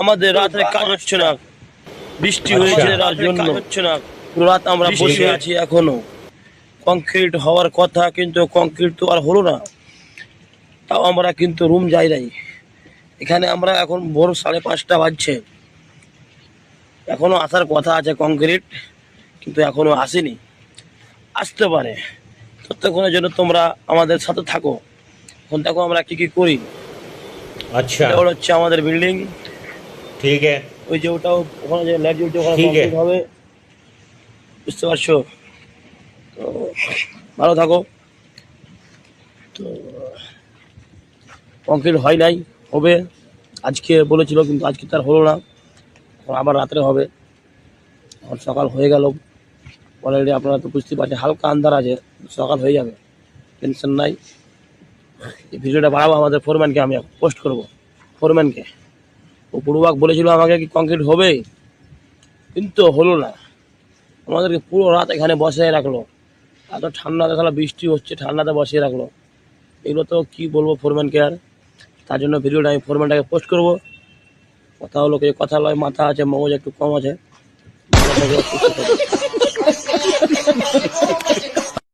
আমাদের রাতে কাজ হচ্ছে না, বৃষ্টি হয়েছে রাত জন্য হচ্ছে না, পুরো রাত আমরা বসে আছি। এখনো কংক্রিট হওয়ার কথা, কিন্তু কংক্রিট তো আর হলো না। তাও আমরা কিন্তু রুম যাই নাই। এখানে আমরা এখন ভোর 5:30 বাজছে, এখনো আসার কথা আছে কংক্রিট, কিন্তু এখনো আসেনি। আসতে পারে, ততক্ষণের জন্য তোমরা আমাদের সাথে থাকো। এখন দেখো আমরা কি কি করি। अच्छा ওটা হচ্ছে আমাদের বিল্ডিং, ठीक है ওই যে ওটাও ওখানে যে লাইট জ্বলছে ওখানে ঠিক কমপ্লিট হবে, বুঝতে পারছো? তো ভালো থাকো। তো কংক্রিট হয় নাই, হবে আজকে বলেছিল, কিন্তু আজকে তার হলো না। এখন আবার রাত্রে হবে, এখন সকাল হয়ে গেল অলরেডি। আপনারা তো বুঝতে পারছেন হালকা আন্ধার আছে, সকাল হয়ে যাবে, টেনশন নাই। এই ভিডিওটা বাড়াবো আমাদের ফোরম্যানকে, আমি পোস্ট করব ফোরম্যানকে। ও পূর্বাক বলেছিল আমাকে কি কংক্রিট হবে, কিন্তু হলো না। আমাদেরকে পুরো রাত এখানে বসিয়ে রাখলো, এত ঠান্ডাতে, তাহলে বৃষ্টি হচ্ছে, ঠান্ডাতে বসিয়ে রাখলো। এগুলো তো কি বলবো ফোরম্যানকে আর। তার জন্য ভিডিওটা আমি ফোরম্যানটাকে পোস্ট করব। কথা হলো কি, কথা লয় মাথা আছে, মগজ একটু কম আছে।